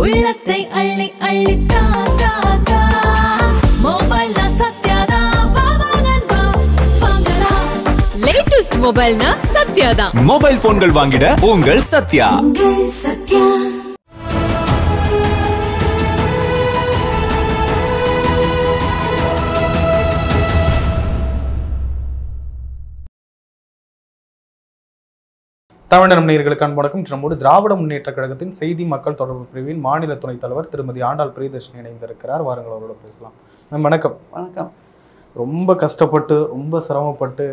உள்ளத்தை அள்ளி அள்ளி தா தா தா மொபைல் சத்யாதா வாவனன்பா வாங்கலாம் லேட்டஸ்ட் மொபைல்னா சத்யாதா மொபைல் போன்கள் வாங்கிட உங்கள் சத்யா சத்யா தமிழர் நேயர்களுக்கான வணக்கம். நம்மோடு திராவிட முன்னேற்ற கழகத்தின் செய்தி மக்கள் தொடர்பு பிரிவின் மாநில துணைத் தலைவர் திருமதி ஆண்டாள் பிரியதர்ஷினி இணைந்திருக்கிறார். வாருங்கள் அவரோட பேசலாம். மேம் வணக்கம். வணக்கம். ரொம்ப கஷ்டப்பட்டு ரொம்ப சிரமப்பட்டு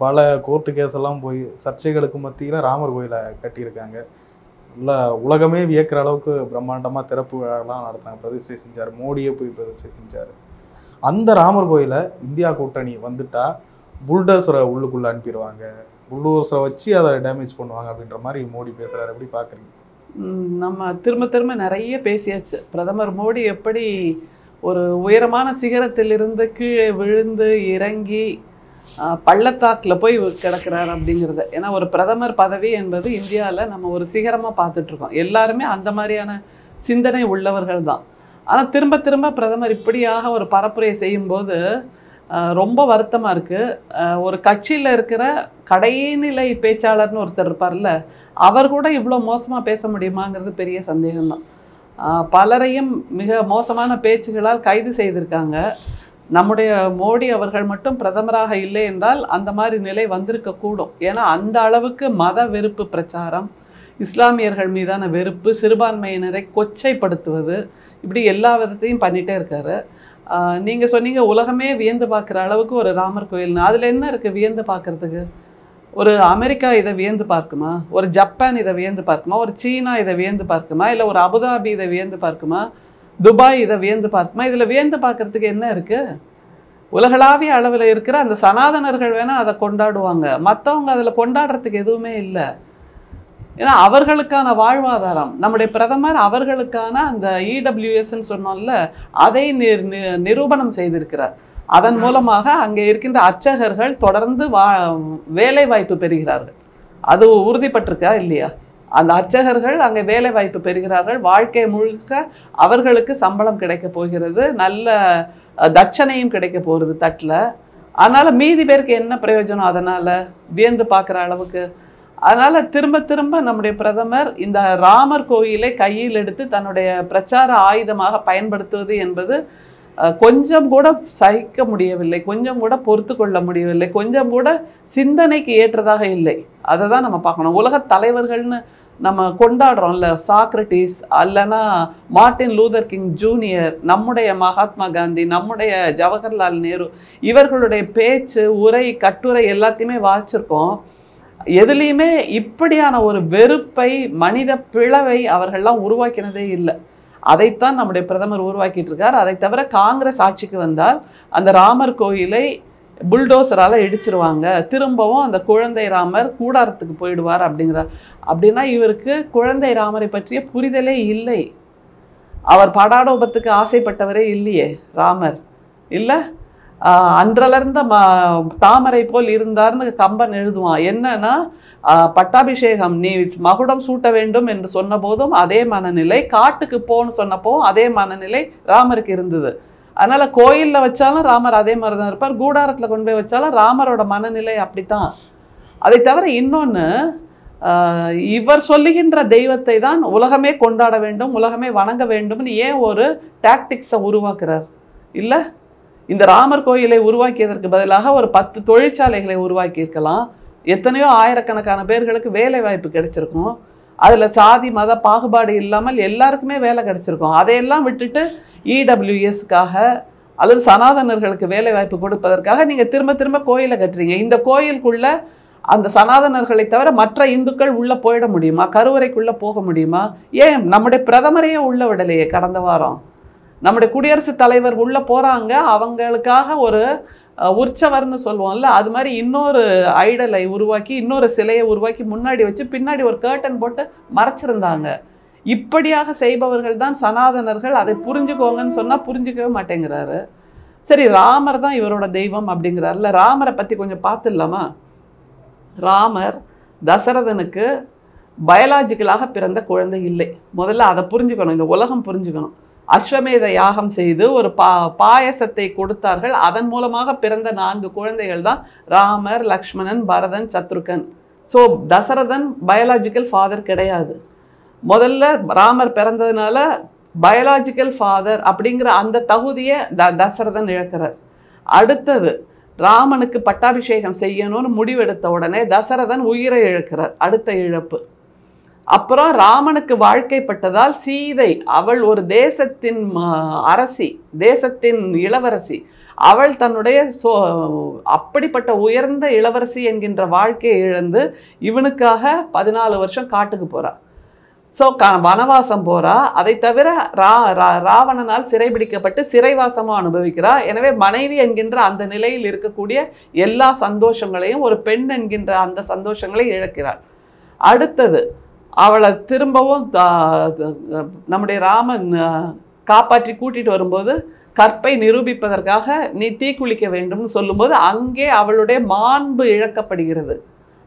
பல கோர்ட்டு கேஸ் எல்லாம் போய் சர்ச்சைகளுக்கு மத்தியில் ராமர் கோயிலை கட்டியிருக்காங்க. நல்லா உலகமே வியக்கிற அளவுக்கு பிரம்மாண்டமாக திறப்பு விழாலாம் நடத்தினாங்க. பிரதிஷ்டை செஞ்சார். மோடியே போய் பிரதிஷ்டை செஞ்சார். அந்த ராமர் கோயிலை இந்தியா கூட்டணி வந்துட்டா புல்டோசரை உள்ளுக்குள்ளே அனுப்பிடுவாங்க, புல்டோசரை வச்சு அதை டேமேஜ் பண்ணுவாங்க அப்படின்ற மாதிரி மோடி பேசுகிறாரு. எப்படி பார்க்குறீங்க? நம்ம திரும்ப நிறைய பேசியாச்சு. பிரதமர் மோடி எப்படி ஒரு உயரமான சிகரத்திலிருந்து கீழே விழுந்து இறங்கி பள்ளத்தாக்கில் போய் கிடக்கிறார் அப்படிங்கிறத. ஏன்னா ஒரு பிரதமர் பதவி என்பது இந்தியாவில் நம்ம ஒரு சிகரமாக பார்த்துட்ருக்கோம். எல்லாருமே அந்த மாதிரியான சிந்தனை உள்ளவர்கள் தான். ஆனால் திரும்ப பிரதமர் இப்படியாக ஒரு பரப்புரையை செய்யும்போது ரொம்ப வருத்தமாக இருக்குது. ஒரு கட்சியில் இருக்கிற கடைநிலை பேச்சாளர்னு ஒருத்தர் இருப்பார்ல, அவர் கூட இவ்வளோ மோசமாக பேச முடியுமாங்கிறது பெரிய சந்தேகம்தான். பலரையும் மிக மோசமான பேச்சுகளால் கைது செய்திருக்காங்க. நம்முடைய மோடி அவர்கள் மட்டும் பிரதமராக இல்லை என்றால் அந்த மாதிரி நிலை வந்திருக்கக்கூடும். ஏன்னா அந்த அளவுக்கு மத வெறுப்பு பிரச்சாரம், இஸ்லாமியர்கள் மீதான வெறுப்பு, சிறுபான்மையினரை கொச்சைப்படுத்துவது, இப்படி எல்லா விதத்தையும் பண்ணிகிட்டே இருக்காரு. நீங்கள் சொன்னீங்க உலகமே வியந்து பார்க்குற அளவுக்கு ஒரு ராமர் கோயில்னு. அதில் என்ன இருக்குது வியந்து பார்க்குறதுக்கு? ஒரு அமெரிக்கா இதை வியந்து பார்க்குமா? ஒரு ஜப்பான் இதை வியந்து பார்க்குமா? ஒரு சீனா இதை வியந்து பார்க்குமா? இல்லை ஒரு அபுதாபி இதை வியந்து பார்க்குமா? துபாய் இதை வியந்து பார்க்குமா? இதில் வியந்து பார்க்குறதுக்கு என்ன இருக்குது? உலகளாவிய அளவில் இருக்கிற அந்த சனாதனர்கள் வேணால் அதை கொண்டாடுவாங்க, மற்றவங்க அதில் கொண்டாடுறதுக்கு எதுவுமே இல்லை. ஏன்னா அவர்களுக்கான வாழ்வாதாரம், நம்முடைய பிரதமர் அவர்களுக்கான அந்த இடபிள்யூஎஸ்ன்னு சொன்னோம்ல, அதை நிரூபணம் செய்திருக்கிறார். அதன் மூலமாக அங்கே இருக்கின்ற அர்ச்சகர்கள் தொடர்ந்து வேலை வாய்ப்பு பெறுகிறார்கள். அது உறுதிப்பட்டிருக்கா இல்லையா? அந்த அர்ச்சகர்கள் அங்கே வேலை வாய்ப்பு பெறுகிறார்கள். வாழ்க்கை முழுக்க அவர்களுக்கு சம்பளம் கிடைக்க போகிறது, நல்ல தட்சணையும் கிடைக்க போகிறது தட்டில். அதனால் மீதி பேருக்கு என்ன பிரயோஜனம் அதனால் வியந்து பார்க்குற அளவுக்கு? அதனால் திரும்ப நம்முடைய பிரதமர் இந்த ராமர் கோயிலை கையில் எடுத்து தன்னுடைய பிரச்சார ஆயுதமாக பயன்படுத்துவது என்பது கொஞ்சம் கூட சகிக்க முடியவில்லை, கொஞ்சம் கூட பொறுத்து கொள்ள முடியவில்லை, கொஞ்சம் கூட சிந்தனைக்கு ஏற்றதாக இல்லை. அதை தான் நம்ம பார்க்கணும். உலக தலைவர்கள்னு நம்ம கொண்டாடுறோம்ல, சாக்ரட்டிஸ் அல்லனா மார்ட்டின் லூதர் கிங் ஜூனியர், நம்முடைய மகாத்மா காந்தி, நம்முடைய ஜவஹர்லால் நேரு, இவர்களுடைய பேச்சு, உரை, கட்டுரை எல்லாத்தையுமே வாசிச்சிருக்கோம். எதுலேயுமே இப்படியான ஒரு வெறுப்பை, மனித பிளவை அவர்கள்லாம் உருவாக்கினதே இல்லை. அதைத்தான் நம்முடைய பிரதமர் உருவாக்கிட்டு இருக்கார். அதை தவிர காங்கிரஸ் ஆட்சிக்கு வந்தால் அந்த ராமர் கோயிலை புல்டோசரால் இடிச்சிருவாங்க, திரும்பவும் அந்த குழந்தை ராமர் கூடாரத்துக்கு போயிடுவார் அப்படிங்கிறார். அப்படின்னா இவருக்கு குழந்தை ராமரை பற்றிய புரிதலே இல்லை. அவர் படாடோபத்துக்கு ஆசைப்பட்டவரே இல்லையே ராமர். இல்லை, அன்றலர்ந்த தாமரை போல் இருந்தார்னு கம்பன் எழுதுவான். என்னன்னா பட்டாபிஷேகம் நீ மகுடம் சூட்ட வேண்டும் என்று சொன்ன போதும் அதே மனநிலை, காட்டுக்கு போன்னு சொன்னப்போ அதே மனநிலை ராமருக்கு இருந்தது. அதனால கோயிலில் வச்சாலும் ராமர் அதே மாதிரி தான் இருப்பார், கூடாரத்தில் கொண்டு போய் வச்சாலும் ராமரோட மனநிலை அப்படித்தான். அதை தவிர இன்னொன்று, இவர் சொல்லுகின்ற தெய்வத்தை தான் உலகமே கொண்டாட வேண்டும், உலகமே வணங்க வேண்டும்னு ஏன் ஒரு டாக்டிக்ஸை உருவாக்குறார்? இல்லை, இந்த ராமர் கோயிலை உருவாக்கியதற்கு பதிலாக ஒரு 10 தொழிற்சாலைகளை உருவாக்கியிருக்கலாம். எத்தனையோ ஆயிரக்கணக்கான பேர்களுக்கு வேலை வாய்ப்பு கிடைச்சிருக்கும். அதில் சாதி மத பாகுபாடு இல்லாமல் எல்லாருக்குமே வேலை கிடைச்சிருக்கும். அதையெல்லாம் விட்டுட்டு இடபிள்யூஎஸ்க்காக அல்லது சனாதனர்களுக்கு வேலை வாய்ப்பு கொடுப்பதற்காக நீங்கள் திரும்ப கோயிலை கட்டுறீங்க. இந்த கோயிலுக்குள்ள அந்த சனாதனர்களை தவிர மற்ற இந்துக்கள் உள்ளே போயிட முடியுமா? கருவறைக்குள்ளே போக முடியுமா? ஏன் நம்முடைய பிரதமரையே உள்ள விடலையே? கடந்த வாரம் நம்முடைய குடியரசுத் தலைவர் உள்ளே போகிறாங்க, அவங்களுக்காக ஒரு உற்சவர்னு சொல்லுவோம்ல, அது மாதிரி இன்னொரு ஐடலை உருவாக்கி, இன்னொரு சிலையை உருவாக்கி முன்னாடி வச்சு பின்னாடி ஒரு கர்டன் போட்டு மறைச்சிருந்தாங்க. இப்படியாக செய்பவர்கள் தான் சனாதனர்கள். அதை புரிஞ்சுக்கோங்கன்னு சொன்னால் புரிஞ்சுக்கவே மாட்டேங்கிறாரு. சரி, ராமர் தான் இவரோட தெய்வம் அப்படிங்கிறாருல, ராமரை பற்றி கொஞ்சம் பார்த்துடலாமா? ராமர் தசரதனுக்கு பயாலாஜிக்கலாக பிறந்த குழந்தை இல்லை. முதல்ல அதை புரிஞ்சுக்கணும், இந்த உலகம் புரிஞ்சுக்கணும். அஸ்வமேத யாகம் செய்து ஒரு பாயசத்தை கொடுத்தார்கள். அதன் மூலமாக பிறந்த 4 குழந்தைகள் தான் Ramar, Lakshmanan, Bharathan, Shatrugan. So Dasharathan biological father கிடையாது. முதல்ல ராமர் பிறந்ததுனால பயாலாஜிக்கல் ஃபாதர் அப்படிங்கிற அந்த தகுதியை தசரதன் இழக்கிறார். அடுத்தது ராமனுக்கு பட்டாபிஷேகம் செய்யணும்னு முடிவெடுத்த உடனே தசரதன் உயிரை இழக்கிறார், அடுத்த இழப்பு. அப்புறம் ராமனுக்கு வாழ்க்கைப்பட்டதால் சீதை, அவள் ஒரு தேசத்தின் அரசி, தேசத்தின் இளவரசி, அவள் தன்னுடைய அப்படிப்பட்ட உயர்ந்த இளவரசி என்கின்ற வாழ்க்கையை இழந்து இவனுக்காக 14 வருஷம் காட்டுக்கு போறாள். ஸோ வனவாசம் போறா. அதை தவிர ராவணனால் சிறைபிடிக்கப்பட்டு சிறைவாசமும் அனுபவிக்கிறா. எனவே மனைவி என்கின்ற அந்த நிலையில் இருக்கக்கூடிய எல்லா சந்தோஷங்களையும், ஒரு பெண் என்கின்ற அந்த சந்தோஷங்களை இழக்கிறாள். அடுத்தது அவளை திரும்பவும் நம்முடைய ராமன் காப்பாற்றி கூட்டிட்டு வரும்போது கற்பை நிரூபிப்பதற்காக நீ தீக்குளிக்க வேண்டும்னு சொல்லும்போது அங்கே அவளுடைய மாண்பு இழக்கப்படுகிறது.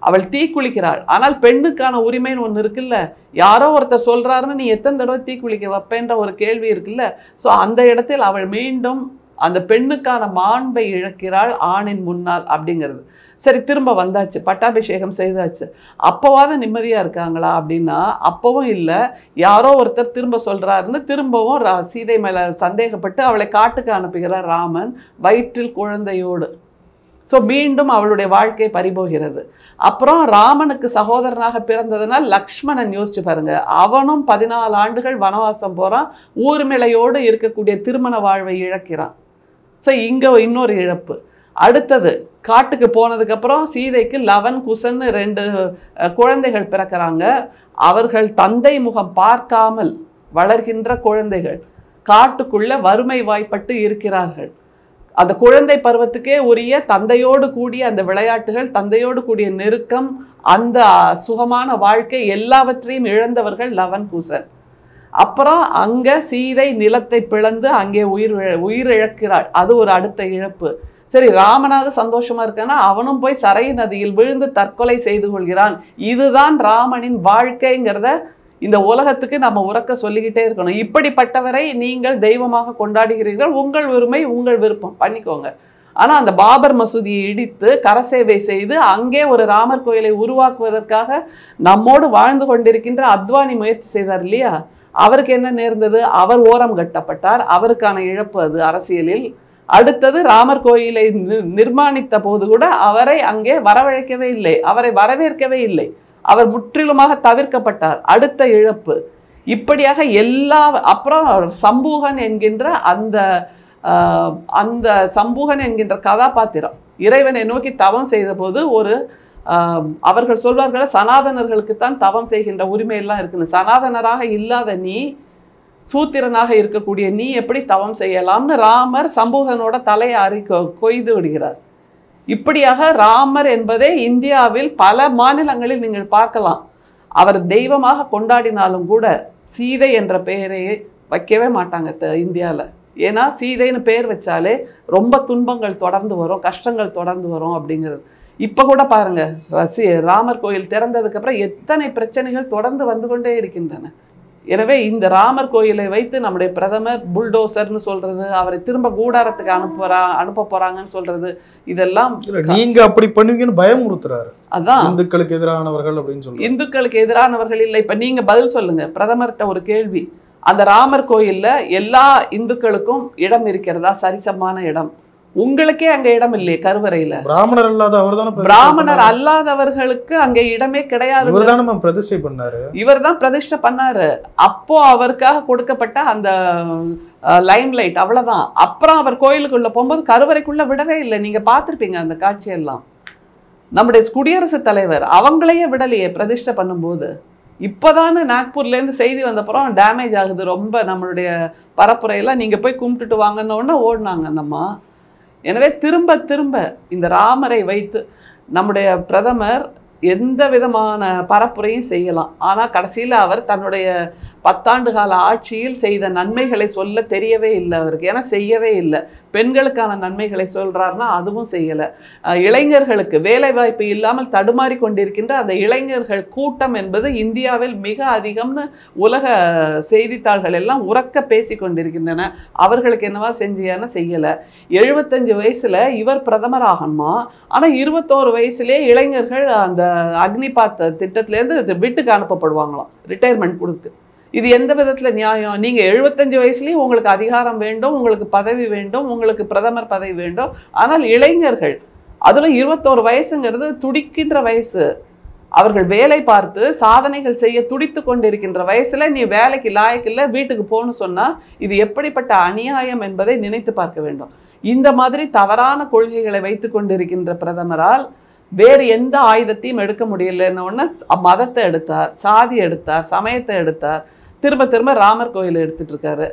அவள் தீக்குளிக்கிறாள். ஆனால் பெண்ணுக்கான உரிமைன்னு ஒன்று இருக்குல்ல, யாரோ ஒருத்தர் சொல்றாருன்னு நீ எத்தனை தடவை தீக்குளிக்க வைப்பேன்ற ஒரு கேள்வி இருக்குல்ல. ஸோ அந்த இடத்தில் அவள் மீண்டும் அந்த பெண்ணுக்கான மாண்பை இழக்கிறாள் ஆணின் முன்னால் அப்படிங்கிறது. சரி, திரும்ப வந்தாச்சு, பட்டாபிஷேகம் செய்தாச்சு. அப்போவாத நிம்மதியாக இருக்காங்களா அப்படின்னா அப்பவும் இல்லை. யாரோ ஒருத்தர் திரும்ப சொல்கிறாருன்னு திரும்பவும் சீதை மேலே சந்தேகப்பட்டு அவளை காட்டுக்கு அனுப்புகிறார் ராமன், வயிற்றில் குழந்தையோடு. ஸோ மீண்டும் அவளுடைய வாழ்க்கை பறிபோகிறது. அப்புறம் ராமனுக்கு சகோதரனாக பிறந்ததுனால் லக்ஷ்மணன் யோசிச்சு பாருங்க, அவனும் 14 ஆண்டுகள் வனவாசம் போகிறான், ஊர்மிளையோடு இருக்கக்கூடிய திருமண வாழ்வை இழக்கிறான். ஸோ இங்கே இன்னொரு இழப்பு. அடுத்தது காட்டுக்கு போனதுக்கப்புறம் சீதைக்கு லவன், குசன்னு 2 குழந்தைகள் பிறக்கிறாங்க. அவர்கள் தந்தை முகம் பார்க்காமல் வளர்கின்ற குழந்தைகள், காட்டுக்குள்ள வறுமை வாய்ப்பட்டு இருக்கிறார்கள். அந்த குழந்தை பருவத்துக்கே உரிய தந்தையோடு கூடிய அந்த விளையாட்டுகள், தந்தையோடு கூடிய நெருக்கம், அந்த சுகமான வாழ்க்கை எல்லாவற்றையும் இழந்தவர்கள் லவன், குசன். அப்புறம் அங்க சீதை நிலத்தை பிளந்து அங்கே உயிரிழக்கிறாள். அது ஒரு அடுத்த இழப்பு. சரி, ராமனாவது சந்தோஷமா இருக்கானா, அவனும் போய் சரை நதியில் விழுந்து தற்கொலை செய்து கொள்கிறான். இதுதான் ராமனின் வாழ்க்கைங்கிறத இந்த உலகத்துக்கு நம்ம உறக்க சொல்லிக்கிட்டே இருக்கணும். இப்படிப்பட்டவரை நீங்கள் தெய்வமாக கொண்டாடுகிறீர்கள், உங்கள் உரிமை, உங்கள் விருப்பம் பண்ணிக்கோங்க. ஆனா அந்த பாபர் மசூதியை இடித்து கரசேவை செய்து அங்கே ஒரு ராமர் கோயிலை உருவாக்குவதற்காக நம்மோடு வாழ்ந்து கொண்டிருக்கின்ற அத்வானி முயற்சி செய்தார் இல்லையா, அவருக்கு என்ன நேர்ந்தது? அவர் ஓரம் கட்டப்பட்டார். அவருக்கான இழப்பு அது அரசியலில். அடுத்தது ராமர் கோயிலை நிர்மாணித்த போது கூட அவரை அங்கே வரவழைக்கவே இல்லை, அவரை வரவேற்கவே இல்லை, அவர் முற்றிலுமாக தவிர்க்கப்பட்டார். அடுத்த இழப்பு. இப்படியாக எல்லா அப்புறம் சம்பூகன் என்கின்ற அந்த சம்பூகன் என்கின்ற கதாபாத்திரம் இறைவனை நோக்கி தவம் செய்த போது அவர்கள் சொல்வார்கள், சனாதனர்களுக்குத்தான் தவம் செய்கின்ற உரிமை எல்லாம் இருக்குன்னு. சனாதனராக இல்லாத நீ, சூத்திரனாக இருக்கக்கூடிய நீ எப்படி தவம் செய்யலாம்னு ராமர் சம்பூகனோட தலையை கொய்து விடுகிறார். இப்படியாக ராமர் என்பதே இந்தியாவில் பல மாநிலங்களில் நீங்கள் பார்க்கலாம். அவர் தெய்வமாக கொண்டாடினாலும் கூட சீதை என்ற பெயரையே வைக்கவே மாட்டாங்க இந்தியாவில். ஏன்னா சீதைன்னு பெயர் வச்சாலே ரொம்ப துன்பங்கள் தொடர்ந்து வரும், கஷ்டங்கள் தொடர்ந்து வரும் அப்படிங்கிறது. இப்போ கூட பாருங்க, ராமர் கோயில் திறந்ததுக்கப்புறம் எத்தனை பிரச்சனைகள் தொடர்ந்து வந்து கொண்டே இருக்கின்றன. எனவே இந்த ராமர் கோயிலை வைத்து நம்முடைய பிரதமர் புல்டோசர்னு சொல்றது, அவரை திரும்ப கூடாரத்துக்கு அனுப்ப போறாங்கன்னு சொல்றது, இதெல்லாம் நீங்க அப்படி பண்ணுவீங்கன்னு பயமுறுத்துறாரு. அதான் இந்துக்களுக்கு எதிரானவர்கள் அப்படின்னு சொல்லி. இந்துக்களுக்கு எதிரானவர்கள் இல்லை. இப்ப நீங்க பதில் சொல்லுங்க, பிரதமர்கிட்ட ஒரு கேள்வி, அந்த ராமர் கோயில்ல எல்லா இந்துக்களுக்கும் இடம் இருக்கிறதா? சரிசமான இடம்? உங்களுக்கே அங்க இடம் இல்லையே கருவறையில. பிராமணர் அல்லாத அவர்தான், பிராமணர் அல்லாதவர்களுக்கு அங்கே இடமே கிடையாது. இவர் தான் பிரதிஷ்டை பண்ணாரு. அப்போ அவருக்காக கொடுக்கப்பட்ட அந்த லைம் லைட், அவ்வளவுதான். அப்புறம் அவர் கோயிலுக்குள்ள போகும்போது கருவறைக்குள்ள விடவே இல்லை. நீங்க பார்த்திருப்பீங்க அந்த காட்சியெல்லாம். நம்முடைய குடியரசுத் தலைவர் அவங்களையே விடலையே பிரதிஷ்டை பண்ணும்போது. இப்போதானே நாக்பூர்லேருந்து செய்தி வந்தப்புறம் டேமேஜ் ஆகுது ரொம்ப நம்மளுடைய பரப்புரையெல்லாம், நீங்க போய் கும்பிட்டுட்டு வாங்கன்னு ஓடினாங்க அந்தம்மா. எனவே திரும்ப திரும்ப இந்த ராமரை வைத்து நம்முடைய பிரதமர் எந்த விதமான பரப்புரையும் செய்யலாம். ஆனால் கடைசியில் அவர் தன்னுடைய 10 ஆண்டு கால ஆட்சியில் செய்த நன்மைகளை சொல்ல தெரியவே இல்லை அவருக்கு. ஏன்னா செய்யவே இல்லை. பெண்களுக்கான நன்மைகளை சொல்கிறாருன்னா அதுவும் செய்யலை. இளைஞர்களுக்கு வேலைவாய்ப்பு இல்லாமல் தடுமாறி கொண்டிருக்கின்ற அந்த இளைஞர்கள் கூட்டம் என்பது இந்தியாவில் மிக அதிகம்னு உலக செய்தித்தாள்கள் எல்லாம் உறக்க பேசி கொண்டிருக்கின்றன. அவர்களுக்கு என்னவா செஞ்சியான்னு செய்யலை. 75 வயசில் இவர் பிரதமர் ஆகணுமா, ஆனால் 21 வயசுலேயே இளைஞர்கள் அந்த அக்னிபாத் திட்டத்திலேருந்து வீட்டுக்கு அனுப்பப்படுவாங்களாம், ரிட்டையர்மெண்ட் கொடுத்து. இது எந்த விதத்தில் நியாயம்? நீங்கள் 75 வயசுலேயும் உங்களுக்கு அதிகாரம் வேண்டும், உங்களுக்கு பதவி வேண்டும், உங்களுக்கு பிரதமர் பதவி வேண்டும். ஆனால் இளைஞர்கள், அதில் 21 வயசுங்கிறது துடிக்கின்ற வயசு. அவர்கள் வேலை பார்த்து சாதனைகள் செய்ய துடித்து கொண்டிருக்கின்ற வயசுல நீ வேலைக்கு லாயக்கில்லை, வீட்டுக்கு போகணும்னு சொன்னால் இது எப்படிப்பட்ட அநியாயம் என்பதை நினைத்து பார்க்க வேண்டும். இந்த மாதிரி தவறான கொள்கைகளை வைத்து கொண்டிருக்கின்ற பிரதமரால் வேறு எந்த ஆயுதத்தையும் எடுக்க முடியலன்னு ஒன்று மதத்தை எடுத்தார், சாதி எடுத்தார், சமயத்தை எடுத்தார், திரும்ப திரும்ப ராமர் கோயில் எடுத்துட்டு இருக்காரு.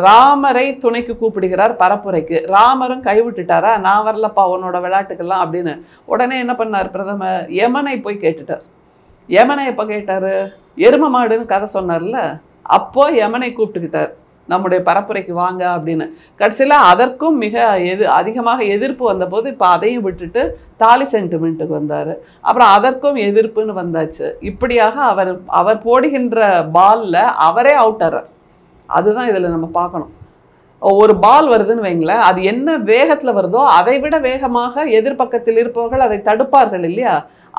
ராமரை துணைக்கு கூப்பிடுகிறார் பரப்புரைக்கு. ராமரும் கைவிட்டுட்டாரா, நான் வரலப்பா உன்னோட விளையாட்டுக்கெல்லாம் அப்படின்னு. உடனே என்ன பண்ணார் பிரதமர்? யமனை போய் கேட்டுட்டார். யமனை எப்போ கேட்டார்? எரும மாடுன்னு கதை சொன்னார்ல, அப்போ யமனை கூப்பிட்டுக்கிட்டார், நம்முடைய பரப்புரைக்கு வாங்க அப்படின்னு. கடைசியில் அதற்கும் மிக அதிகமாக எதிர்ப்பு வந்தபோது இப்போ அதையும் விட்டுட்டு தாலி சென்டிமெண்ட்டுக்கு வந்தார். அப்புறம் அதற்கும் எதிர்ப்புன்னு வந்தாச்சு. இப்படியாக அவர் போடுகின்ற பாலில் அவரே அவுட்டார். அதுதான் இதில் நம்ம பார்க்கணும். ஒரு பால் வருதுன்னு வைங்களேன், அது என்ன வேகத்தில் வருதோ அதை விட வேகமாக எதிர்பக்கத்தில் இருப்பவர்கள் அதை தடுப்பார்கள் இல்லையா?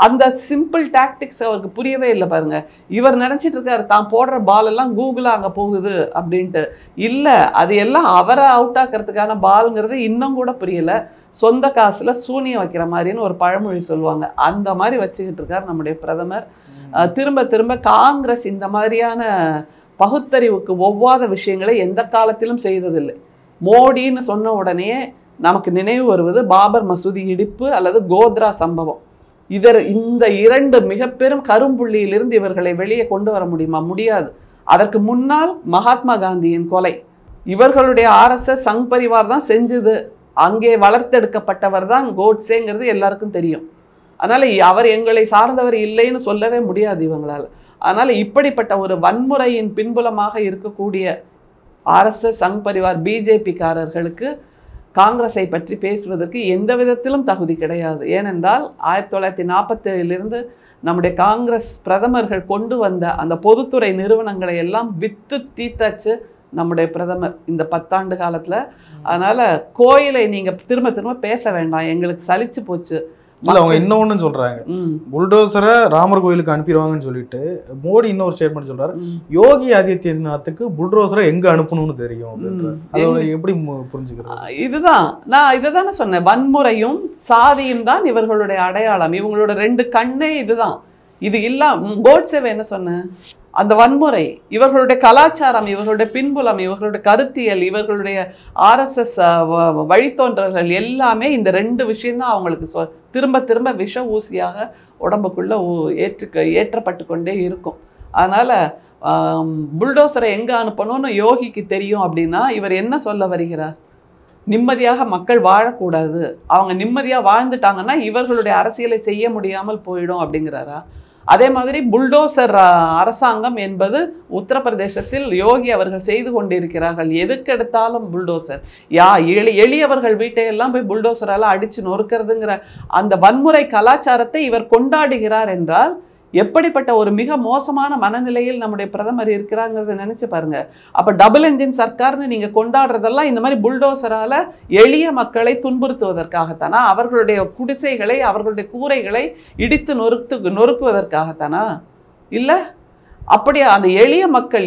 அந்த சிம்பிள் டாக்டிக்ஸ் அவருக்கு புரியவே இல்லை பாருங்க. இவர் நினச்சிட்டு இருக்காரு தான் போடுற பால் எல்லாம் கூகுளாக அங்கே போகுது அப்படின்ட்டு. இல்லை, அது எல்லாம் அவரை அவுட் ஆக்கிறதுக்கான பாலுங்கிறது இன்னும் கூட புரியலை. சொந்த காசில் சூனியம் வைக்கிற மாதிரின்னு ஒரு பழமொழி சொல்லுவாங்க, அந்த மாதிரி வச்சுக்கிட்டு இருக்கார் நம்முடைய பிரதமர். திரும்ப திரும்ப காங்கிரஸ் இந்த மாதிரியான பகுத்தறிவுக்கு ஒவ்வாத விஷயங்களை எந்த காலத்திலும் செய்ததில்லை. மோடின்னு சொன்ன உடனே நமக்கு நினைவு வருவது பாபர் மசூதி இடிப்பு அல்லது கோத்ரா சம்பவம். இந்த 2 மிக பெரும் கரும்புள்ளியிலிருந்து இவர்களை வெளியே கொண்டு வர முடியுமா? முடியாது. அதற்கு முன்னால் மகாத்மா காந்தியின் கொலை, இவர்களுடைய RSS சங் பரிவார் தான் செஞ்சது. அங்கே வளர்த்தெடுக்கப்பட்டவர் தான் கோட்சேங்கிறது எல்லாருக்கும் தெரியும். அதனால அவர் எங்களை சார்ந்தவர் இல்லைன்னு சொல்லவே முடியாது இவங்களால. அதனால இப்படிப்பட்ட ஒரு வன்முறையின் பின்புலமாக இருக்கக்கூடிய RSS சங் பரிவார் BJP-காரர்களுக்கு காங்கிரஸை பற்றி பேசுவதற்கு எந்த விதத்திலும் தகுதி கிடையாது. ஏனென்றால் 1947 நம்முடைய காங்கிரஸ் பிரதமர்கள் கொண்டு வந்த அந்த பொதுத்துறை நிறுவனங்களை எல்லாம் வித்து தீத்தாச்சு நம்முடைய பிரதமர் இந்த 10 ஆண்டு காலத்தில். அதனால் கோயிலை நீங்கள் திரும்ப திரும்ப பேச வேண்டாம், எங்களுக்கு சலிச்சு போச்சு. அவங்க இன்னொன்னு சொல்றாங்க, புல்டோசரை ராமர் கோயிலுக்கு அனுப்பிடுவாங்கன்னு சொல்லிட்டு மோடி இன்னொரு ஸ்டேட்மெண்ட் சொல்றாரு, யோகி ஆதித்யநாத்துக்கு புல்டோசரை எங்க அனுப்பணும்னு தெரியும். அதோட எப்படி புரிஞ்சுக்கிறது? இதுதான் நான் இதை தானே சொன்னேன், வன்முறையும் சாதியும் தான் இவர்களுடைய அடையாளம். இவங்களோட 2 கண்ணே இதுதான். இது இல்லாம கோட்சேவை என்ன சொன்ன, அந்த வன்முறை, இவர்களுடைய கலாச்சாரம், இவர்களுடைய பின்புலம், இவர்களுடைய கருத்தியல், இவர்களுடைய RSS வழித்தோன்றல்கள் எல்லாமே இந்த 2 விஷயம்தான் அவங்களுக்கு திரும்ப திரும்ப விஷ ஊசியாக உடம்புக்குள்ள ஏற்றப்பட்டு கொண்டே இருக்கும். அதனால புல்டோசரை எங்க அனுப்பணும்னு யோகிக்கு தெரியும். அப்படின்னா இவர் என்ன சொல்ல வருகிறார்? நிம்மதியாக மக்கள் வாழக்கூடாது, அவங்க நிம்மதியாக வாழ்ந்துட்டாங்கன்னா இவர்களுடைய அரசியலை செய்ய முடியாமல் போயிடும் அப்படிங்கிறாரா? அதே மாதிரி புல்டோசர் அரசாங்கம் என்பது உத்தரப்பிரதேசத்தில் யோகி அவர்கள் செய்து கொண்டிருக்கிறார்கள். எதுக்கெடுத்தாலும் புல்டோசர். எளியவர்கள் வீட்டையெல்லாம் போய் புல்டோசரால் அடித்து நொறுக்கிறதுங்கிற அந்த வன்முறை கலாச்சாரத்தை இவர் கொண்டாடுகிறார் என்றால் எப்படிப்பட்ட ஒரு மிக மோசமான மனநிலையில் நம்முடைய பிரதமர் இருக்கிறாங்கிறத நினைச்சு பாருங்க. அப்ப டபுள் என்ஜின் சர்க்கார்னு நீங்க கொண்டாடுறதெல்லாம் இந்த மாதிரி புல்டோசரால எளிய மக்களை துன்புறுத்துவதற்காகத்தானா? அவர்களுடைய குடிசைகளை, அவர்களுடைய கூரைகளை இடித்து நொறுக்குவதற்காகத்தானா? இல்ல, அப்படியே அந்த எளிய மக்கள்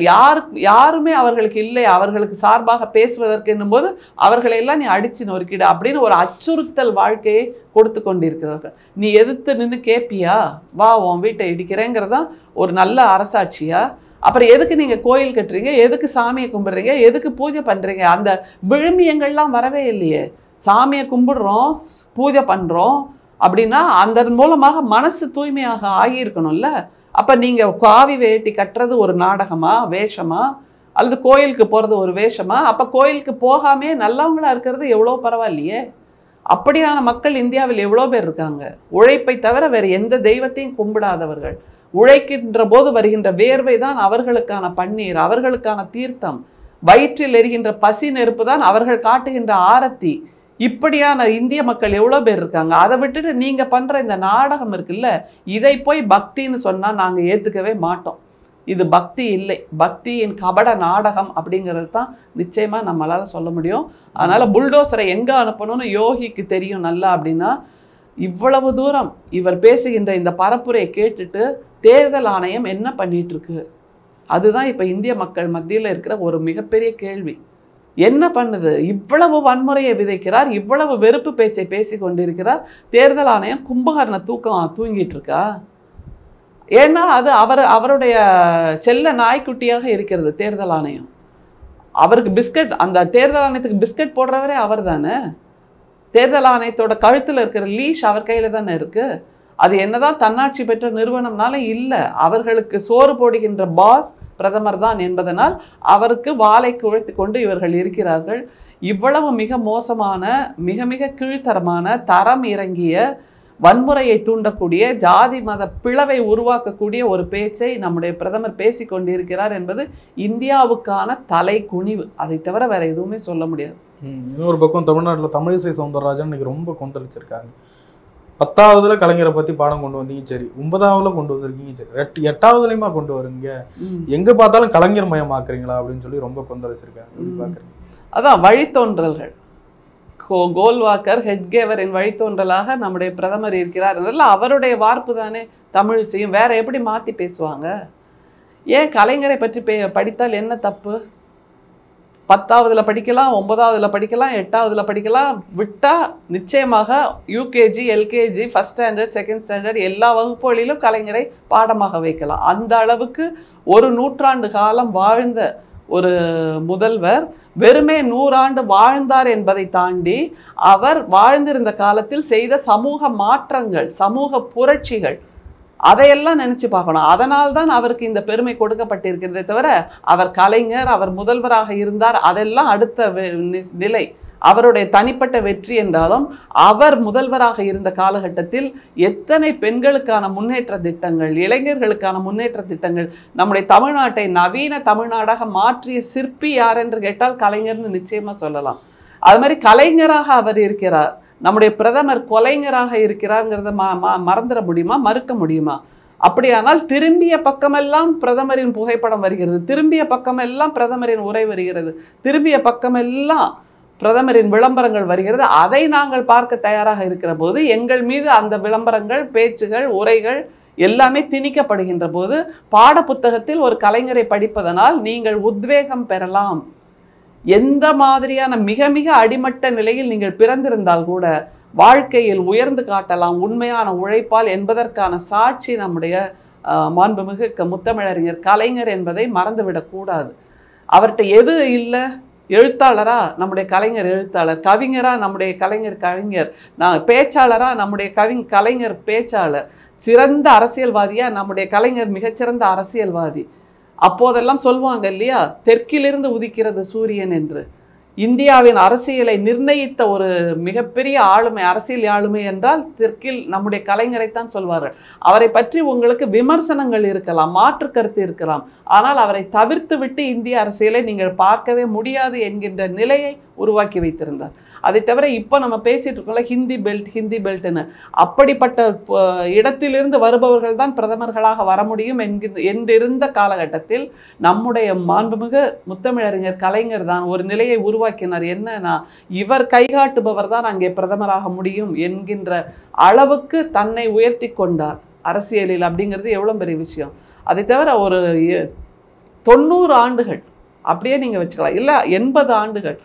யாருமே அவர்களுக்கு இல்லை, அவர்களுக்கு சார்பாக பேசுவதற்கு என்னும்போது அவர்களையெல்லாம் நீ அடிச்சு நொறுக்கிடு அப்படின்னு ஒரு அச்சுறுத்தல் வாழ்க்கையை கொடுத்து கொண்டிருக்கிறார்கள். நீ எதிர்த்து நின்று கேட்பியா? வா, உன் வீட்டை இடிக்கிறேங்கிறதான் ஒரு நல்ல அரசாட்சியா? அப்புறம் எதுக்கு நீங்க கோயில் கட்டுறீங்க, எதுக்கு சாமியை கும்பிடுறீங்க, எதுக்கு பூஜை பண்றீங்க? அந்த விழுமியங்கள்லாம் வரவே இல்லையே. சாமியை கும்பிடுறோம், பூஜை பண்றோம் அப்படின்னா அதன் மூலமாக மனசு தூய்மையாக ஆகியிருக்கணும்ல. அப்போ நீங்கள் காவி வேட்டி கட்டுறது ஒரு நாடகமா, வேஷமா, அல்லது கோயிலுக்கு போகிறது ஒரு வேஷமா? அப்போ கோயிலுக்கு போகாமே நல்லவங்களா இருக்கிறது எவ்வளோ பரவாயில்லையே. அப்படியான மக்கள் இந்தியாவில் எவ்வளோ பேர் இருக்காங்க. உழைப்பை தவிர வேறு எந்த தெய்வத்தையும் கும்பிடாதவர்கள். உழைக்கின்ற போது வருகின்ற வேர்வை தான் அவர்களுக்கான பன்னீர், அவர்களுக்கான தீர்த்தம். வயிற்றில் எரிகின்ற பசி நெருப்பு தான் அவர்கள் காட்டுகின்ற ஆரத்தி. இப்படியான இந்திய மக்கள் எவ்வளோ பேர் இருக்காங்க. அதை விட்டுட்டு நீங்கள் பண்ணுற இந்த நாடகம் இருக்குல்ல, இதை போய் பக்தின்னு சொன்னால் நாங்கள் ஏற்றுக்கவே மாட்டோம். இது பக்தி இல்லை, பக்தியின் கபட நாடகம் அப்படிங்கிறது தான் நிச்சயமாக நம்மளால் சொல்ல முடியும். அதனால் புல்டோசரை எங்கே அனுப்பணும்னு யோகிக்கு தெரியும் நல்லா. அப்படின்னா இவ்வளவு தூரம் இவர் பேசுகின்ற இந்த பரப்புரையை கேட்டுட்டு தேர்தல் ஆணையம் என்ன பண்ணிட்டு இருக்கு, அதுதான் இப்போ இந்திய மக்கள் மத்தியில் இருக்கிற ஒரு மிகப்பெரிய கேள்வி. என்ன பண்ணுது? இவ்வளவு வன்முறையை விதைக்கிறார், இவ்வளவு வெறுப்பு பேச்சை பேசி கொண்டிருக்கிறார். தேர்தல் ஆணையம் கும்பகர்ண தூங்கிட்டு இருக்கா? ஏன்னா அது அவருடைய செல்ல நாய்க்குட்டியாக இருக்கிறது தேர்தல் ஆணையம். அவருக்கு பிஸ்கட், அந்த தேர்தல் ஆணையத்துக்கு பிஸ்கட் போடுறவரே அவர் தானே. தேர்தல் ஆணையத்தோட கழுத்தில் இருக்கிற லீஷ் அவர் கையில் தானே இருக்கு. அது என்னதான் தன்னாட்சி பெற்ற நிறுவனம்னால இல்லை, அவர்களுக்கு சோறு போடுகின்ற பாஸ் பிரதமர் தான் என்பதனால் அவருக்கு வாளை குழைத்து கொண்டு இவர்கள் இருக்கிறார்கள். இவ்வளவு மிக மோசமான, மிக மிக கீழ்த்தரமான, தரம் இறங்கிய, வன்முறையை தூண்டக்கூடிய, ஜாதி மத பிளவை உருவாக்கக்கூடிய ஒரு பேச்சை நம்முடைய பிரதமர் பேசி கொண்டிருக்கிறார் என்பது இந்தியாவுக்கான தலை குனிவு. அதை தவிர வேற எதுவுமே சொல்ல முடியாது. இன்னொரு பக்கம் தமிழ்நாட்டில் தமிழிசை சவுந்தரராஜன் இன்னைக்கு ரொம்ப கொந்தளிச்சிருக்காங்க. 10ஆவதுல கலைஞரை பத்தி பாடம் கொண்டு வந்தீங்க சரி, 9ஆவதுல கொண்டு வந்திருக்கீங்க சரி, 8ஆவதுலயுமா கொண்டு வருங்க, எங்க பார்த்தாலும் கலைஞர் மயமாக்குறீங்களா அப்படின்னு சொல்லி ரொம்ப கொந்தளிச்சிருக்காங்க. அதான் வழித்தோன்றல்கள். கோல்வாக்கர், ஹெட்கேவரின் வழித்தோன்றலாக நம்முடைய பிரதமர் இருக்கிறார் என்றால் அவருடைய வார்ப்பு தானே தமிழிசையும். வேற எப்படி மாற்றி பேசுவாங்க? ஏன் கலைஞரை பற்றி படித்தால் என்ன தப்பு? 10ஆவதுல படிக்கலாம், 9ஆவதுல படிக்கலாம், 8ஆவதுல படிக்கலாம். விட்டால் நிச்சயமாக UKG, LKG, first standard, second standard எல்லா வகுப்புகளிலும் கலைஞரை பாடமாக வைக்கலாம். அந்த அளவுக்கு ஒரு நூற்றாண்டு காலம் வாழ்ந்த ஒரு முதல்வர் வெறுமே 100 ஆண்டு வாழ்ந்தார் என்பதை தாண்டி அவர் வாழ்ந்திருந்த காலத்தில் செய்த சமூக மாற்றங்கள், சமூக புரட்சிகள், அதையெல்லாம் நினைச்சு பார்க்கணும். அதனால்தான் அவருக்கு இந்த பெருமை கொடுக்கப்பட்டிருக்கிறதே தவிர அவர் கலைஞர், அவர் முதல்வராக இருந்தார், அதெல்லாம் அடுத்த நிலை. அவருடைய தனிப்பட்ட வெற்றி என்றாலும் அவர் முதல்வராக இருந்த காலகட்டத்தில் எத்தனை பெண்களுக்கான முன்னேற்ற திட்டங்கள், இளைஞர்களுக்கான முன்னேற்ற திட்டங்கள், நம்முடைய தமிழ்நாட்டை நவீன தமிழ்நாடாக மாற்றிய சிற்பி யார் என்று கேட்டால் கலைஞர்னு நிச்சயமா சொல்லலாம். அது மாதிரி கலைஞராக அவர் இருக்கிறார். நம்முடைய பிரதமர் கொலைஞராக இருக்கிறார்ங்கிறத மறந்துட முடியுமா? மறுக்க முடியுமா? அப்படியானால் திரும்பிய பக்கமெல்லாம் பிரதமரின் புகைப்படம் வருகிறது, திரும்பிய பக்கமெல்லாம் பிரதமரின் உரை வருகிறது, திரும்பிய பக்கமெல்லாம் பிரதமரின் விளம்பரங்கள் வருகிறது. அதை நாங்கள் பார்க்க தயாராக இருக்கிற போது எங்கள் மீது அந்த விளம்பரங்கள், பேச்சுகள், உரைகள் எல்லாமே திணிக்கப்படுகின்ற போது பாட புத்தகத்தில் ஒரு கலைஞரை படிப்பதனால் நீங்கள் உத்வேகம் பெறலாம். எந்த மாதிரியான மிக மிக அடிமட்ட நிலையில் நீங்கள் பிறந்திருந்தால் கூட வாழ்க்கையில் உயர்ந்து காட்டலாம் உண்மையான உழைப்பால் என்பதற்கான சாட்சி நம்முடைய மாண்புமிகு முத்தமிழறிஞர் கலைஞர் என்பதை மறந்துவிடக்கூடாது. அவர்கிட்ட எது இல்லை? எழுத்தாளரா நம்முடைய கலைஞர் எழுத்தாளர், கவிஞரா நம்முடைய கலைஞர் கவிஞர், பேச்சாளரா நம்முடைய கலைஞர் பேச்சாளர், சிறந்த அரசியல்வாதியா நம்முடைய கலைஞர் மிகச்சிறந்த அரசியல்வாதி. அப்போதெல்லாம் சொல்லுவாங்க இல்லையா, தெற்கிலிருந்து உதிக்கிறது சூரியன் என்று. இந்தியாவின் அரசியலை நிர்ணயித்த ஒரு மிகப்பெரிய ஆளுமை, அரசியல் ஆளுமை என்றால் தெற்கில் நம்முடைய கலைஞரைத்தான் சொல்வார்கள். அவரை பற்றி உங்களுக்கு விமர்சனங்கள் இருக்கலாம், மாற்று கருத்து இருக்கலாம், ஆனால் அவரை தவிர்த்து விட்டு இந்திய அரசியலை நீங்கள் பார்க்கவே முடியாது என்கின்ற நிலையை உருவாக்கி வைத்திருந்தார். அதை தவிர இப்போ நம்ம பேசிட்டு இருக்கோம்ல ஹிந்தி பெல்ட், ஹிந்தி பெல்ட்னு, அப்படிப்பட்ட இடத்திலிருந்து வருபவர்கள் தான் பிரதமர்களாக வர முடியும் என்றிருந்த காலகட்டத்தில் நம்முடைய மாண்புமிகு முத்தமிழறிஞர் கலைஞர் தான் ஒரு நிலையை உருவாக்கினார். என்னன்னா, இவர் கைகாட்டுபவர் தான் அங்கே பிரதமராக முடியும் என்கின்ற அளவுக்கு தன்னை உயர்த்தி கொண்டார் அரசியலில். அப்படிங்கிறது எவ்வளோ பெரிய விஷயம். அதை தவிர ஒரு 90 ஆண்டுகள் அப்படியே நீங்கள் வச்சுக்கலாம், இல்லை 80 ஆண்டுகள்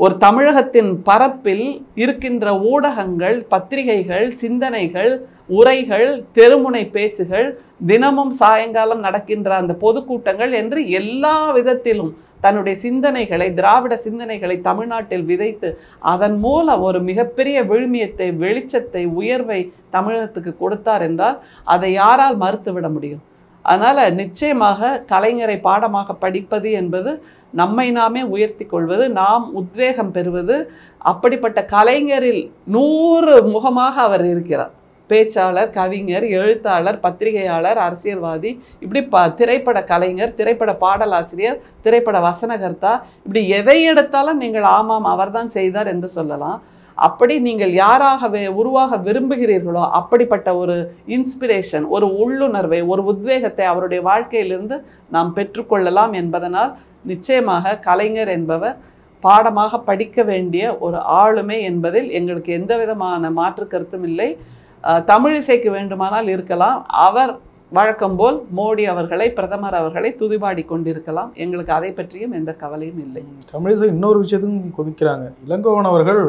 ஒரு தமிழகத்தின் பரப்பில் இருக்கின்ற ஊடகங்கள், பத்திரிகைகள், சிந்தனைகள், உரைகள், தெருமுனை பேச்சுகள், தினமும் சாயங்காலம் நடக்கின்ற அந்த பொதுக்கூட்டங்கள் என்று எல்லா விதத்திலும் தன்னுடைய சிந்தனைகளை, திராவிட சிந்தனைகளை தமிழ்நாட்டில் விதைத்து அதன் மூலம் ஒரு மிகப்பெரிய விழுமியத்தை, வெளிச்சத்தை, உயர்வை தமிழகத்துக்கு கொடுத்தார் என்றால் அதை யாரால் மறுத்துவிட முடியும்? அதனால் நிச்சயமாக கலைஞரை பாடமாக படிப்பது என்பது நம்மை நாமே உயர்த்தி கொள்வது, நாம் உத்வேகம் பெறுவது. அப்படிப்பட்ட கலைஞரில் 100 முகமாக அவர் இருக்கிறார். பேச்சாளர், கவிஞர், எழுத்தாளர், பத்திரிகையாளர், அரசியல்வாதி, இப்படி திரைப்பட கலைஞர், திரைப்பட பாடலாசிரியர், திரைப்பட வசனகர்த்தா, இப்படி எதை எடுத்தாலும் நீங்கள் ஆமாம் அவர்தான் செய்தார் என்று சொல்லலாம். அப்படி நீங்கள் யாராகவே உருவாக விரும்புகிறீர்களோ அப்படிப்பட்ட ஒரு இன்ஸ்பிரேஷன், ஒரு உள்ளுணர்வை, ஒரு உத்வேகத்தை அவருடைய வாழ்க்கையிலிருந்து நாம் பெற்றுக்கொள்ளலாம் என்பதனால் நிச்சயமாக கலைஞர் என்பவர் பாடமாக படிக்க வேண்டிய ஒரு ஆளுமை என்பதில் எங்களுக்கு எந்த விதமான மாற்று கருத்தும் இல்லை. தமிழிசைக்கு வேண்டுமானால் இருக்கலாம், அவர் வழக்கம் போல் மோடி அவர்களை, பிரதமர் அவர்களை துதிபாடி கொண்டிருக்கலாம். எங்களுக்கு அதை பற்றியும் எந்த கவலையும் இல்லை. தமிழிசை இன்னொரு விஷயத்துக்கும் கொதிக்கிறாங்க. இளங்கோவன் அவர்கள்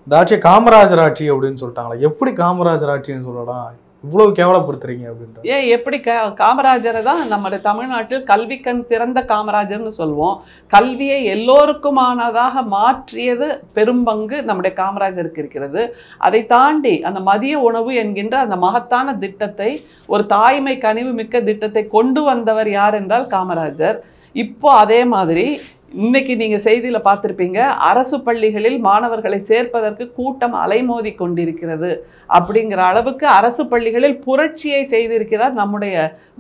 இந்த ஆட்சியை காமராஜர் ஆட்சி அப்படின்னு சொல்லிட்டாங்களா? எப்படி காமராஜர் ஆட்சின்னு சொல்லலாம்? இவ்வளவு கேவலப்படுத்துறீங்க அப்படின்ற எப்படி காமராஜரை தான் நம்முடைய தமிழ்நாட்டில் கல்விக்கண் திறந்த காமராஜர்னு சொல்லுவோம். கல்வியை எல்லோருக்குமானதாக மாற்றியது பெரும்பங்கு நம்முடைய காமராஜருக்கு இருக்கிறது. அதை தாண்டி அந்த மதிய உணவு என்கின்ற அந்த மகத்தான திட்டத்தை, ஒரு தாய்மை கனிவு மிக்க திட்டத்தை கொண்டு வந்தவர் யார் என்றால் காமராஜர். இப்போ அதே மாதிரி இன்னைக்கு நீங்கள் செய்தியில் பார்த்துருப்பீங்க, அரசு பள்ளிகளில் மாணவர்களை சேர்ப்பதற்கு கூட்டம் அலைமோதி கொண்டிருக்கிறது. அப்படிங்கிற அளவுக்கு அரசு பள்ளிகளில் புரட்சியை செய்திருக்கிறார் நம்முடைய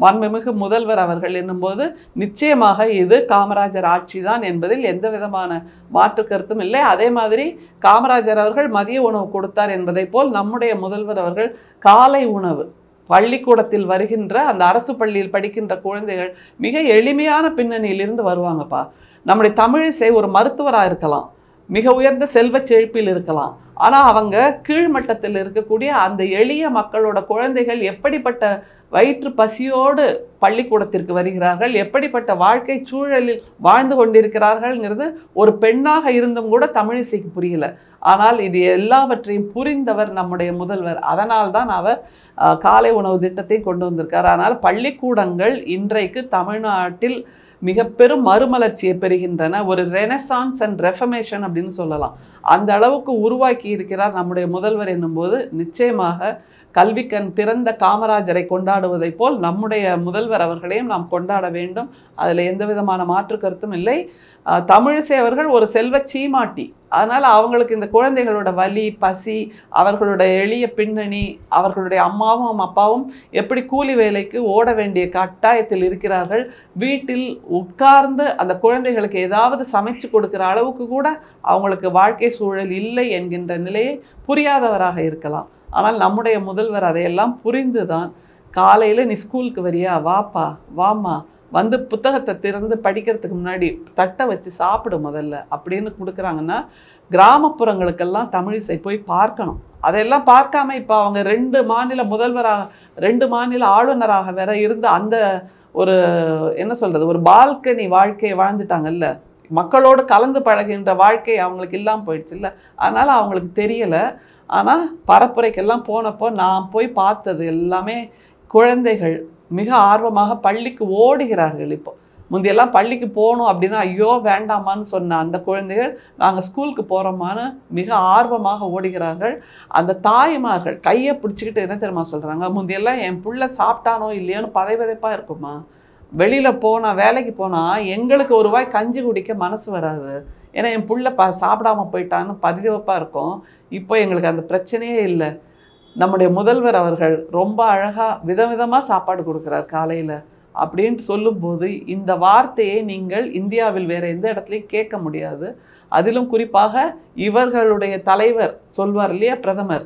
மாண்புமிகு முதல்வர் அவர்கள் என்னும்போது நிச்சயமாக இது காமராஜர் ஆட்சி தான் என்பதில் எந்த விதமான மாற்று கருத்தும் இல்லை. அதே மாதிரி காமராஜர் அவர்கள் மதிய உணவு கொடுத்தார் என்பதை போல் நம்முடைய முதல்வர் அவர்கள் காலை உணவு, பள்ளிக்கூடத்தில் வருகின்ற அந்த அரசு பள்ளியில் படிக்கின்ற குழந்தைகள் மிக எளிமையான பின்னணியிலிருந்து வருவாங்கப்பா. நம்முடைய தமிழிசை ஒரு மருத்துவராக இருக்கலாம், மிக உயர்ந்த செல்வ செழிப்பில் இருக்கலாம், ஆனால் அவங்க கீழ்மட்டத்தில் இருக்கக்கூடிய அந்த எளிய மக்களோட குழந்தைகள் எப்படிப்பட்ட வயிற்று பசியோடு பள்ளிக்கூடத்திற்கு வருகிறார்கள், எப்படிப்பட்ட வாழ்க்கை சூழலில் வாழ்ந்து கொண்டிருக்கிறார்கள்ங்கிறது ஒரு பெண்ணாக இருந்தும் கூட தமிழிசைக்கு புரியல. ஆனால் இது எல்லாவற்றையும் புரிந்தவர் நம்முடைய முதல்வர். அதனால்தான் அவர் காலை உணவு திட்டத்தை கொண்டு வந்திருக்கார். ஆனால் பள்ளிக்கூடங்கள் இன்றைக்கு தமிழ்நாட்டில் மிக பெரும் மறுமலர்ச்சியை பெறுகின்றன. ஒரு ரெனசான்ஸ் அண்ட் ரெஃபர்மேஷன் அப்படின்னு சொல்லலாம். அந்த அளவுக்கு உருவாக்கி இருக்கிறார் நம்முடைய முதல்வர் என்னும்போது நிச்சயமாக கல்விக்கண் திறந்த காமராஜரை கொண்டாடுவதை போல் நம்முடைய முதல்வர் அவர்களையும் நாம் கொண்டாட வேண்டும். அதில் எந்த விதமான மாற்று கருத்தும் இல்லை. தமிழிசை அவர்கள் ஒரு செல்வ சீமாட்டி. அதனால் அவங்களுக்கு இந்த குழந்தைகளோட வலி, பசி, அவர்களுடைய எளிய பின்னணி, அவர்களுடைய அம்மாவும் அப்பாவும் எப்படி கூலி வேலைக்கு ஓட வேண்டிய கட்டாயத்தில் இருக்கிறார்கள், வீட்டில் உட்கார்ந்து அந்த குழந்தைகளுக்கு ஏதாவது சமைச்சு கொடுக்குற அளவுக்கு கூட அவங்களுக்கு வாழ்க்கை சூழல் இல்லை என்கின்ற நிலையை புரியாதவராக இருக்கலாம். ஆனால் நம்முடைய முதல்வர் அதையெல்லாம் புரிந்து தான் காலையில் நீ ஸ்கூலுக்கு வரியா, வாப்பா வாமா, வந்து புத்தகத்தை திறந்து படிக்கிறதுக்கு முன்னாடி தட்டை வச்சு சாப்பிடு முதல்ல அப்படின்னு கொடுக்குறாங்கன்னா கிராமப்புறங்களுக்கெல்லாம் தமிழிசை போய் பார்க்கணும். அதையெல்லாம் பார்க்காம இப்போ அவங்க 2 மாநில முதல்வராக, 2 மாநில ஆளுநராக வேற இருந்து அந்த ஒரு என்ன சொல்கிறது, ஒரு பால்கனி வாழ்க்கையை வாழ்ந்துட்டாங்கல்ல. மக்களோடு கலந்து பழகின்ற வாழ்க்கை அவங்களுக்கு இல்லாமல் போயிடுச்சு இல்லை. அதனால் அவங்களுக்கு தெரியலை. ஆனால் பரப்புரைக்கெல்லாம் போனப்போ நான் போய் பார்த்தது எல்லாமே குழந்தைகள் மிக ஆர்வமாக பள்ளிக்கு ஓடுகிறார்கள். இப்போ முந்தையெல்லாம் பள்ளிக்கு போகணும் அப்படின்னா ஐயோ வேண்டாமான்னு சொன்ன அந்த குழந்தைகள் நாங்கள் ஸ்கூலுக்கு போகிறோமான்னு மிக ஆர்வமாக ஓடுகிறார்கள். அந்த தாய்மார்கள் கையை பிடிச்சிக்கிட்டு என்ன தெரியுமா சொல்கிறாங்க, முந்தையெல்லாம் என் பிள்ளை சாப்பிட்டானோ இல்லையோன்னு பதைப்பதைப்பாக இருக்குமா, வெளியில் போனால் வேலைக்கு போனால் எங்களுக்கு ஒரு வாய் கஞ்சி குடிக்க மனசு வராது, ஏன்னா என் புள்ள சாப்பிடாம போயிட்டான்னு பரிதவிப்பாக இருக்கும். இப்போ எங்களுக்கு அந்த பிரச்சனையே இல்லை. நம்முடைய முதல்வர் அவர்கள் ரொம்ப அழகாக விதவிதமாக சாப்பாடு கொடுக்குறார் காலையில் அப்படின்ட்டு சொல்லும்போது இந்த வார்த்தையை நீங்கள் இந்தியாவில் வேறு எந்த இடத்துலையும் கேட்க முடியாது. அதிலும் குறிப்பாக இவர்களுடைய தலைவர் சொல்வார் இல்லையா, பிரதமர்,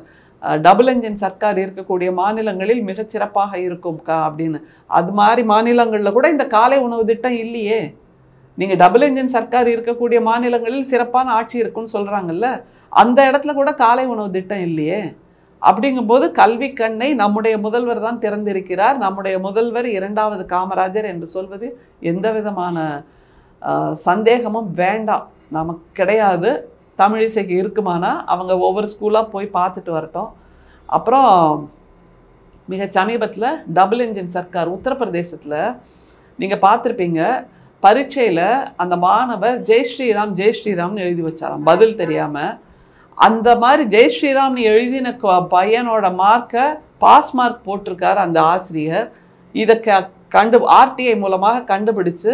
டபுள் என்ஜின் சர்க்கார் இருக்கக்கூடிய மாநிலங்களில் மிகச்சிறப்பாக இருக்கும் அப்படின்னு. அது மாதிரி மாநிலங்களில் கூட இந்த காலை உணவு திட்டம் இல்லையே. நீங்கள் டபுள் என்ஜின் சர்க்கார் இருக்கக்கூடிய மாநிலங்களில் சிறப்பான ஆட்சி இருக்குன்னு சொல்கிறாங்கல்ல, அந்த இடத்துல கூட காலை உணவு திட்டம் இல்லையே. அப்படிங்கும்போது கல்வி கண்ணை நம்முடைய முதல்வர் தான் திறந்திருக்கிறார். நம்முடைய முதல்வர் 2வது காமராஜர் என்று சொல்வது எந்த விதமான சந்தேகமும் வேண்டாம், நமக்கு கிடையாது. தமிழிசைக்கு இருக்குமானா அவங்க ஒவ்வொரு ஸ்கூலாக போய் பார்த்துட்டு வரட்டும். அப்புறம் மிக சமீபத்தில் டபுள் என்ஜின் சர்க்கார் உத்தரப்பிரதேசத்தில் நீங்கள் பார்த்துருப்பீங்க, பரீட்சையில் அந்த மாணவர் ஜெய் ஸ்ரீராம் ஜெய் ஸ்ரீராம்னு எழுதி வச்சாராம் பதில் தெரியாமல். அந்த மாதிரி ஜெய் ஸ்ரீராம்னு எழுதின பையனோட மார்க்கை பாஸ் மார்க் போட்டிருக்கார் அந்த ஆசிரியர். இதை ஆர்டிஐ மூலமாக கண்டுபிடிச்சு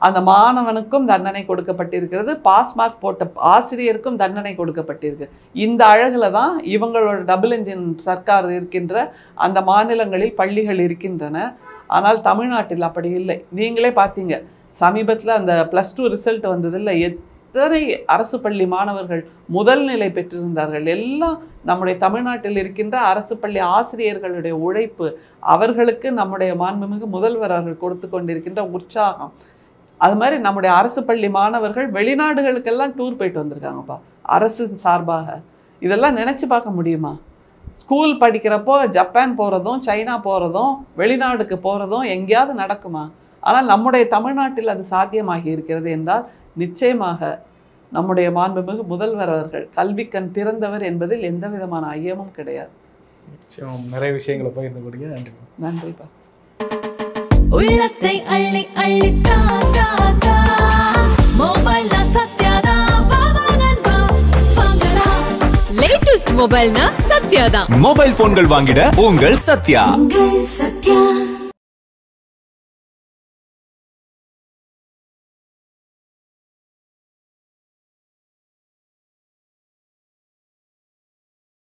அந்த மாணவனுக்கும் தண்டனை கொடுக்கப்பட்டிருக்கிறது, பாஸ் மார்க் போட்ட ஆசிரியருக்கும் தண்டனை கொடுக்கப்பட்டிருக்கு. இந்த அழகுல தான் இவங்களோட டபுள் என்ஜின் சர்க்கார் இருக்கின்ற அந்த மாநிலங்களில் பள்ளிகள் இருக்கின்றன. ஆனால் தமிழ்நாட்டில் அப்படி இல்லை. நீங்களே பார்த்தீங்க, சமீபத்தில் அந்த +2 ரிசல்ட் வந்ததில்லை, எத்தனை அரசு பள்ளி மாணவர்கள் முதல் நிலை பெற்றிருந்தார்கள். எல்லாம் நம்முடைய தமிழ்நாட்டில் இருக்கின்ற அரசு பள்ளி ஆசிரியர்களுடைய உழைப்பு, அவர்களுக்கு நம்முடைய மாண்புமிகு முதல்வர் அவர்கள் கொடுத்து கொண்டிருக்கின்ற உற்சாகம். அது மாதிரி நம்முடைய அரசு பள்ளி மாணவர்கள் வெளிநாடுகளுக்கெல்லாம் டூர் போயிட்டு வந்திருக்காங்கப்பா அரசு சார்பாக. இதெல்லாம் நினச்சி பார்க்க முடியுமா? ஸ்கூல் படிக்கிறப்போ ஜப்பான் போகிறதும் சைனா போகிறதும் வெளிநாடுக்கு போகிறதும் எங்கேயாவது நடக்குமா? ஆனால் நம்முடைய தமிழ்நாட்டில் அது சாத்தியமாகி இருக்கிறது என்றால் நிச்சயமாக நம்முடைய மாண்புமிகு முதல்வர் அவர்கள் கல்விக்கண் திறந்தவர் என்பதில் எந்த விதமான ஐயமும் கிடையாது. நிறைய விஷயங்களை பகிர்ந்து கொடுங்க. நன்றி. நன்றிப்பா. உள்ளத்தை அள்ளி அள்ளி தா தா தா மொபைல்னா சத்யாதா வாவா நண்பா வாங்கலாம். லேட்டஸ்ட் மொபைல்னா சத்யாதான். மொபைல் போன்கள் வாங்கிட உங்கள் சத்யா. உங்கள் சத்யா.